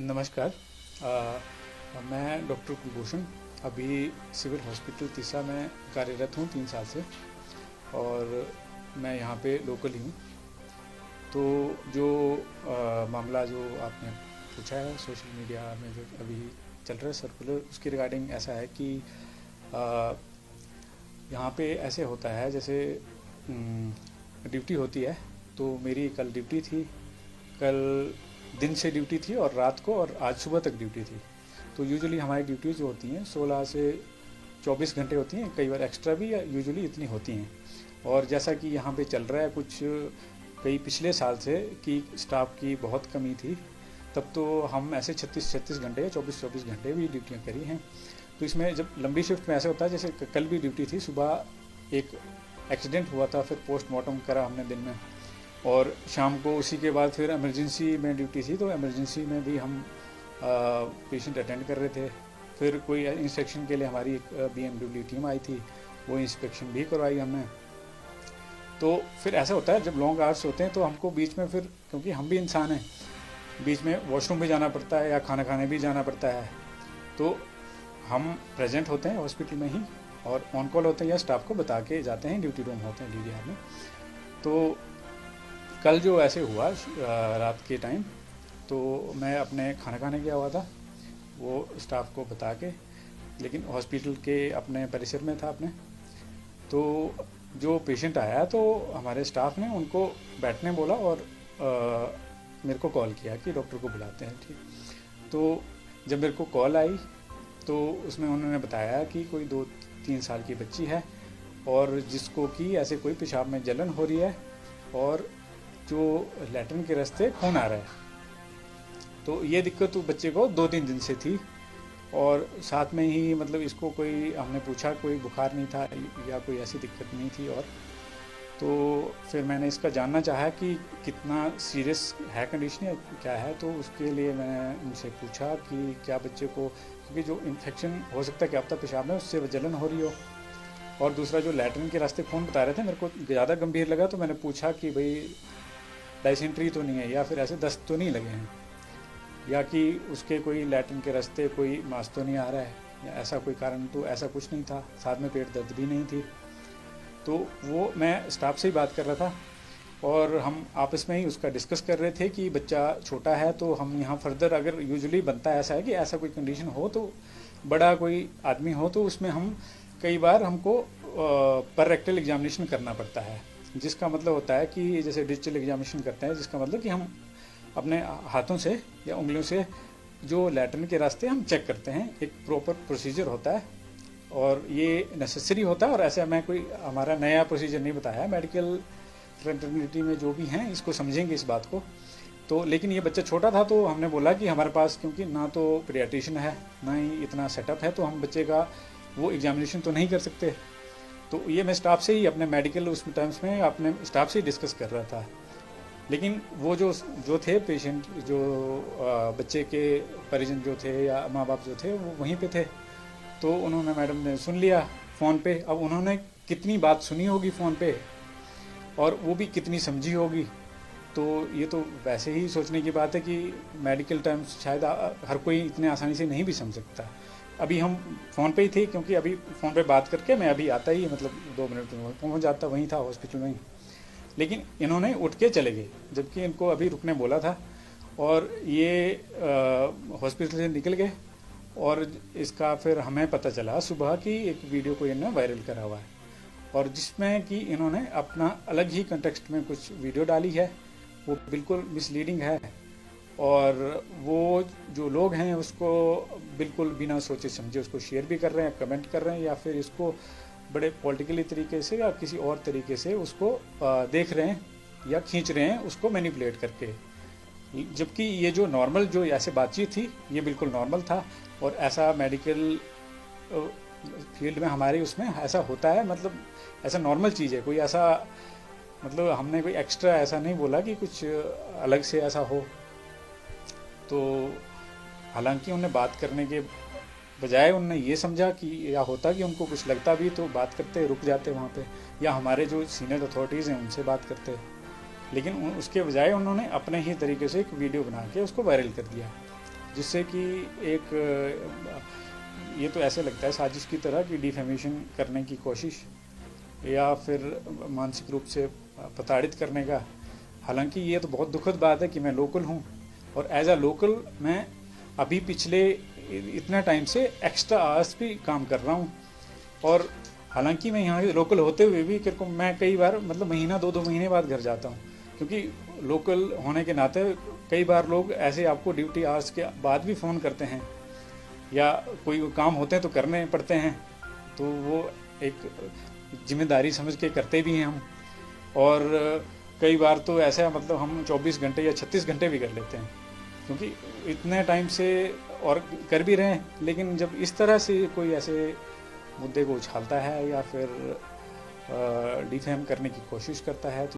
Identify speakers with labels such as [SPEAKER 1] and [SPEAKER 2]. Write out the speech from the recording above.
[SPEAKER 1] नमस्कार। मैं डॉक्टर कुलभूषण अभी सिविल हॉस्पिटल तीसरा में कार्यरत हूँ 3 साल से, और मैं यहाँ पे लोकल ही हूँ। तो जो मामला जो आपने पूछा है सोशल मीडिया में जो अभी चल रहा है सर्कुलर, उसके रिगार्डिंग ऐसा है कि यहाँ पे ऐसे होता है जैसे ड्यूटी होती है। तो मेरी कल ड्यूटी थी, कल दिन से ड्यूटी थी और रात को और आज सुबह तक ड्यूटी थी। तो यूजुअली हमारी ड्यूटी जो होती हैं 16 से 24 घंटे होती हैं, कई बार एक्स्ट्रा भी यूजुअली इतनी होती हैं। और जैसा कि यहाँ पे चल रहा है कुछ कई पिछले साल से कि स्टाफ की बहुत कमी थी, तब तो हम ऐसे 36 घंटे या 24 घंटे भी ड्यूटियाँ करी हैं। तो इसमें जब लंबी शिफ्ट में ऐसे होता है, जैसे कल भी ड्यूटी थी, सुबह एक एक्सीडेंट हुआ था, फिर पोस्टमार्टम करा हमने दिन में, और शाम को उसी के बाद फिर इमरजेंसी में ड्यूटी थी। तो इमरजेंसी में भी हम पेशेंट अटेंड कर रहे थे। फिर कोई इंस्पेक्शन के लिए हमारी एक BMW टीम आई थी, वो इंस्पेक्शन भी करवाई हमने। तो फिर ऐसा होता है जब लॉन्ग आवर्स होते हैं तो हमको बीच में फिर, क्योंकि हम भी इंसान हैं, बीच में वॉशरूम भी जाना पड़ता है या खाना खाने भी जाना पड़ता है। तो हम प्रेजेंट होते हैं हॉस्पिटल में ही और ऑन कॉल होते हैं या स्टाफ को बता के जाते हैं, ड्यूटी रूम होते हैं DDR में। तो कल जो ऐसे हुआ रात के टाइम, तो मैं अपने खाना खाने गया हुआ था, वो स्टाफ को बता के, लेकिन हॉस्पिटल के अपने परिसर में था अपने। तो जो पेशेंट आया तो हमारे स्टाफ ने उनको बैठने बोला और मेरे को कॉल किया कि डॉक्टर को बुलाते हैं। ठीक, तो जब मेरे को कॉल आई तो उसमें उन्होंने बताया कि कोई 2-3 साल की बच्ची है और जिसको कि ऐसे कोई पेशाब में जलन हो रही है और जो लैट्रिन के रास्ते खून आ रहा है। तो ये दिक्कत तो बच्चे को 2-3 दिन से थी, और साथ में ही मतलब इसको कोई, हमने पूछा कोई बुखार नहीं था या कोई ऐसी दिक्कत नहीं थी। और तो फिर मैंने इसका जानना चाहा कि कितना सीरियस है कंडीशन या क्या है। तो उसके लिए मैंने उनसे पूछा कि क्या बच्चे को, क्योंकि जो इन्फेक्शन हो सकता है क्या पता पेशाब में, उससे जलन हो रही हो, और दूसरा जो लैट्रिन के रास्ते खून बता रहे थे, मेरे को ज़्यादा गंभीर लगा। तो मैंने पूछा कि भाई डायसेंट्री तो नहीं है या फिर ऐसे दस्त तो नहीं लगे हैं, या कि उसके कोई लैट्रिन के रास्ते कोई मांस तो नहीं आ रहा है, या ऐसा कोई कारण। तो ऐसा कुछ नहीं था, साथ में पेट दर्द भी नहीं थी। तो वो मैं स्टाफ से ही बात कर रहा था और हम आपस में ही उसका डिस्कस कर रहे थे कि बच्चा छोटा है, तो हम यहाँ फर्दर, अगर यूजुअली बनता है ऐसा है कि ऐसा कोई कंडीशन हो तो बड़ा कोई आदमी हो तो उसमें हम कई बार हमको पर रेक्टल एग्जामिनेशन करना पड़ता है, जिसका मतलब होता है कि जैसे डिजिटल एग्जामिनेशन करते हैं, जिसका मतलब कि हम अपने हाथों से या उंगलियों से जो लैट्रिन के रास्ते हम चेक करते हैं। एक प्रॉपर प्रोसीजर होता है और ये नेसेसरी होता है, और ऐसा मैं कोई हमारा नया प्रोसीजर नहीं बताया। मेडिकल फ्रेटर्निटी में जो भी हैं इसको समझेंगे इस बात को। तो लेकिन ये बच्चा छोटा था तो हमने बोला कि हमारे पास, क्योंकि ना तो पीडियाट्रिशियन है ना ही इतना सेटअप है, तो हम बच्चे का वो एग्जामिनेशन तो नहीं कर सकते। तो ये मैं स्टाफ से ही, अपने मेडिकल उस टाइम्स में अपने स्टाफ से ही डिस्कस कर रहा था। लेकिन वो जो थे पेशेंट, जो बच्चे के परिजन जो थे या माँ बाप जो थे, वो वहीं पे थे। तो उन्होंने, मैडम ने सुन लिया फ़ोन पे। अब उन्होंने कितनी बात सुनी होगी फ़ोन पे और वो भी कितनी समझी होगी, तो ये तो वैसे ही सोचने की बात है कि मेडिकल टर्म्स शायद हर कोई इतने आसानी से नहीं भी समझ सकता। अभी हम फ़ोन पे ही थे, क्योंकि अभी फ़ोन पे बात करके मैं अभी आता ही, मतलब 2 मिनट में पहुँच जाता, वहीं था हॉस्पिटल में ही। लेकिन इन्होंने उठ के चले गए, जबकि इनको अभी रुकने बोला था, और ये हॉस्पिटल से निकल गए। और इसका फिर हमें पता चला सुबह कि एक वीडियो को इन्होंने वायरल करा हुआ है, और जिसमें कि इन्होंने अपना अलग ही कंटेक्स्ट में कुछ वीडियो डाली है, वो बिल्कुल मिसलीडिंग है। और वो जो लोग हैं उसको बिल्कुल बिना सोचे समझे उसको शेयर भी कर रहे हैं, कमेंट कर रहे हैं, या फिर इसको बड़े पॉलिटिकली तरीके से या किसी और तरीके से उसको देख रहे हैं या खींच रहे हैं उसको मैनिपुलेट करके। जबकि ये जो नॉर्मल, जो ऐसे बातचीत थी, ये बिल्कुल नॉर्मल था। और ऐसा मेडिकल फील्ड में हमारे उसमें ऐसा होता है, मतलब ऐसा नॉर्मल चीज़ है। कोई ऐसा, मतलब हमने कोई एक्स्ट्रा ऐसा नहीं बोला कि कुछ अलग से ऐसा हो। तो हालांकि उन्हें बात करने के बजाय उन्होंने ये समझा कि या होता कि उनको कुछ लगता भी तो बात करते, रुक जाते वहाँ पे, या हमारे जो सीनियर अथॉरिटीज़ हैं उनसे बात करते। लेकिन उसके बजाय उन्होंने अपने ही तरीके से एक वीडियो बना के उसको वायरल कर दिया। जिससे कि एक ये तो ऐसे लगता है साजिश की तरह कि डिफेमेशन करने की कोशिश या फिर मानसिक रूप से प्रताड़ित करने का। हालांकि ये तो बहुत दुखद बात है कि मैं लोकल हूँ और एज अ लोकल मैं अभी पिछले इतना टाइम से एक्स्ट्रा आवर्स भी काम कर रहा हूँ। और हालांकि मैं यहाँ लोकल होते हुए भी मैं कई बार मतलब महीना 2-2 महीने बाद घर जाता हूँ, क्योंकि लोकल होने के नाते कई बार लोग ऐसे आपको ड्यूटी आवर्स के बाद भी फ़ोन करते हैं या कोई काम होते हैं तो करने पड़ते हैं, तो वो एक जिम्मेदारी समझ के करते भी हैं हम। और कई बार तो ऐसा मतलब हम 24 घंटे या 36 घंटे भी कर लेते हैं, क्योंकि इतने टाइम से और कर भी रहे हैं। लेकिन जब इस तरह से कोई ऐसे मुद्दे को उछालता है या फिर डिफेम करने की कोशिश करता है तो